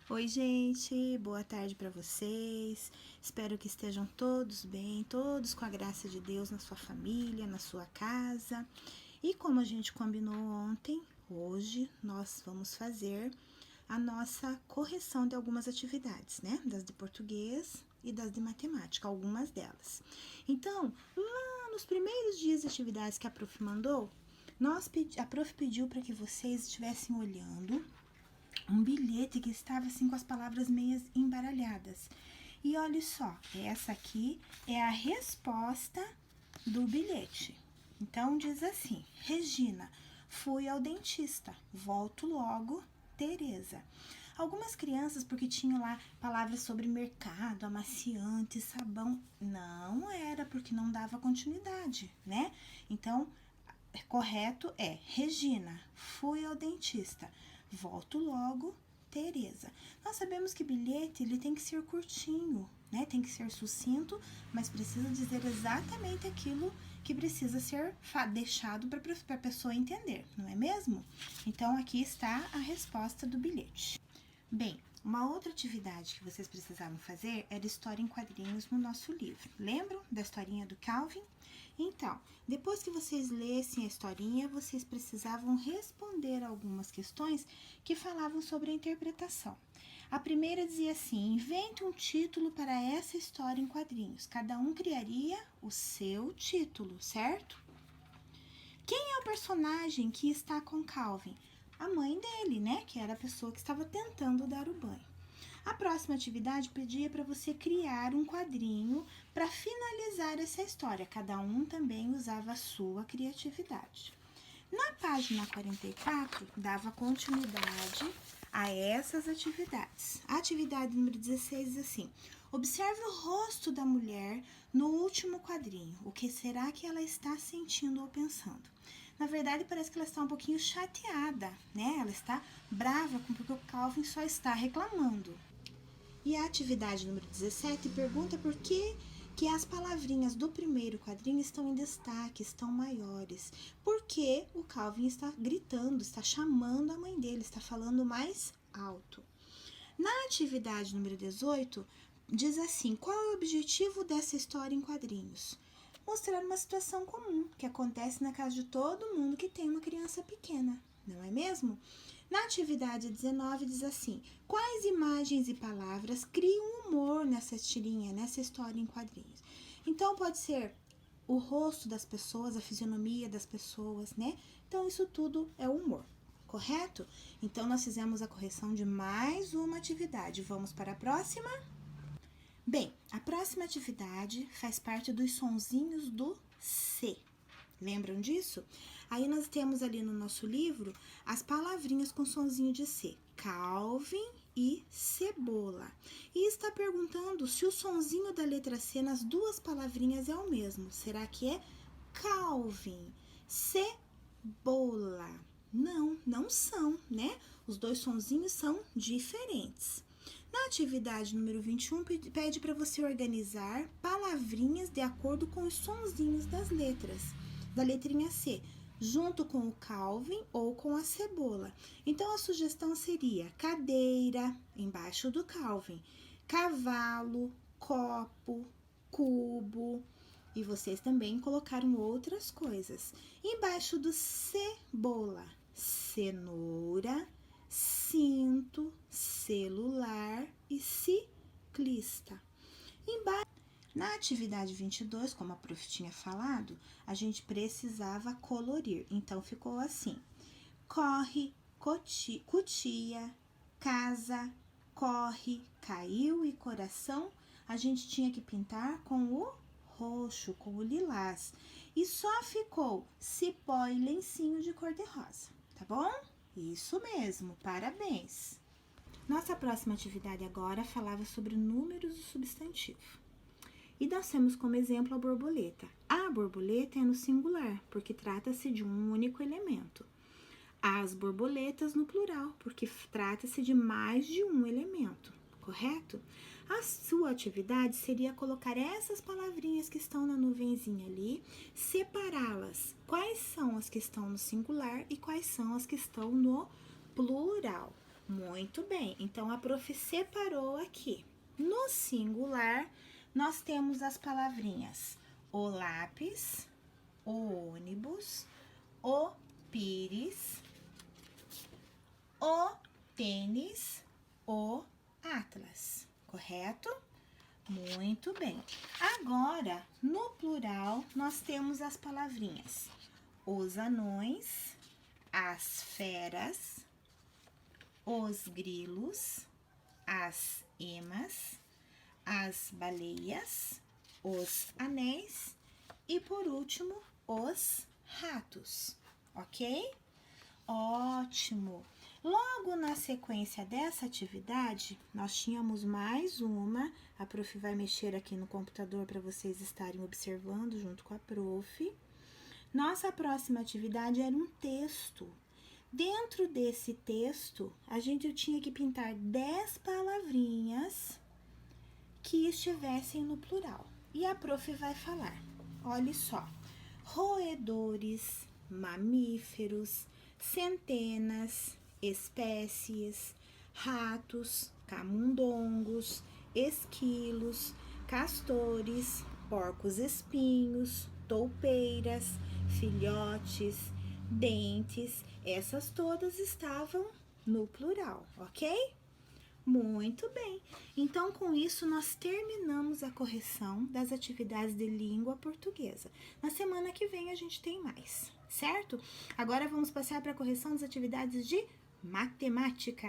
Oi, gente, boa tarde para vocês. Espero que estejam todos bem, todos com a graça de Deus na sua família, na sua casa. E como a gente combinou ontem, hoje nós vamos fazer a nossa correção de algumas atividades, né? Das de português e das de matemática, algumas delas. Então, lá nos primeiros dias de atividades que a prof mandou, a prof pediu para que vocês estivessem olhando um bilhete que estava assim com as palavras meias embaralhadas. E olha só, essa aqui é a resposta do bilhete. Então diz assim: Regina, fui ao dentista, volto logo, Tereza. Algumas crianças, porque tinham lá palavras sobre mercado, amaciante, sabão, não era porque não dava continuidade, né? Então, correto é: Regina, fui ao dentista, volto logo, Tereza. Nós sabemos que bilhete ele tem que ser curtinho, né? Tem que ser sucinto, mas precisa dizer exatamente aquilo que precisa ser deixado para a pessoa entender, não é mesmo? Então aqui está a resposta do bilhete. Bem, uma outra atividade que vocês precisavam fazer era história em quadrinhos no nosso livro. Lembram da historinha do Calvin? Então, depois que vocês lessem a historinha, vocês precisavam responder algumas questões que falavam sobre a interpretação. A primeira dizia assim: invente um título para essa história em quadrinhos. Cada um criaria o seu título, certo? Quem é o personagem que está com Calvin? A mãe dele, né? Que era a pessoa que estava tentando dar o banho. A próxima atividade pedia para você criar um quadrinho para finalizar essa história. Cada um também usava a sua criatividade. Na página 44, dava continuidade a essas atividades. A atividade número 16 diz assim: observe o rosto da mulher no último quadrinho. O que será que ela está sentindo ou pensando? Na verdade, parece que ela está um pouquinho chateada, né? Ela está brava porque o Calvin só está reclamando. E a atividade número 17 pergunta por que as palavrinhas do primeiro quadrinho estão em destaque, estão maiores. Porque o Calvin está gritando, está chamando a mãe dele, está falando mais alto. Na atividade número 18, diz assim: qual é o objetivo dessa história em quadrinhos? Mostrar uma situação comum que acontece na casa de todo mundo que tem uma criança pequena, não é mesmo? Na atividade 19 diz assim: quais imagens e palavras criam humor nessa tirinha, nessa história em quadrinhos? Então pode ser o rosto das pessoas, a fisionomia das pessoas, né? Então isso tudo é humor, correto? Então nós fizemos a correção de mais uma atividade. Vamos para a próxima? Bem, a próxima atividade faz parte dos sonzinhos do C. Lembram disso? Aí nós temos ali no nosso livro as palavrinhas com sonzinho de C. Calvin e cebola. E está perguntando se o sonzinho da letra C nas duas palavrinhas é o mesmo. Será que é Calvin, cebola? Não, não são, né? Os dois sonzinhos são diferentes. Na atividade número 21, pede para você organizar palavrinhas de acordo com os sonzinhos das letras, da letrinha C, junto com o Calvin ou com a cebola. Então, a sugestão seria cadeira, embaixo do Calvin, cavalo, copo, cubo. E vocês também colocaram outras coisas. Embaixo do cebola, cenoura, cinto, celular e ciclista. Na atividade 22, como a prof tinha falado, a gente precisava colorir. Então, ficou assim: corre, cutia, casa, corre, caiu e coração. A gente tinha que pintar com o roxo, com o lilás. E só ficou cipó e lencinho de cor-de-rosa, tá bom? Isso mesmo, parabéns! Nossa próxima atividade agora falava sobre números do substantivo. E nós temos como exemplo a borboleta. A borboleta é no singular, porque trata-se de um único elemento. As borboletas no plural, porque trata-se de mais de um elemento, correto? A sua atividade seria colocar essas palavrinhas que estão na nuvenzinha ali, separá-las. Quais são as que estão no singular e quais são as que estão no plural? Muito bem, então a prof separou aqui. No singular, nós temos as palavrinhas o lápis, o ônibus, o pires, o tênis, o atlas, correto? Muito bem. Agora, no plural, nós temos as palavrinhas os anões, as feras, os grilos, as emas, as baleias, os anéis e, por último, os ratos, ok? Ótimo! Logo na sequência dessa atividade, nós tínhamos mais uma. A prof vai mexer aqui no computador para vocês estarem observando junto com a prof. Nossa próxima atividade era um texto. Dentro desse texto, a gente tinha que pintar 10 palavrinhas que estivessem no plural. E a prof vai falar, olha só, roedores, mamíferos, centenas, espécies, ratos, camundongos, esquilos, castores, porcos-espinhos, toupeiras, filhotes, dentes, essas todas estavam no plural, ok? Muito bem. Então, com isso, nós terminamos a correção das atividades de língua portuguesa. Na semana que vem, a gente tem mais, certo? Agora, vamos passar para a correção das atividades de matemática.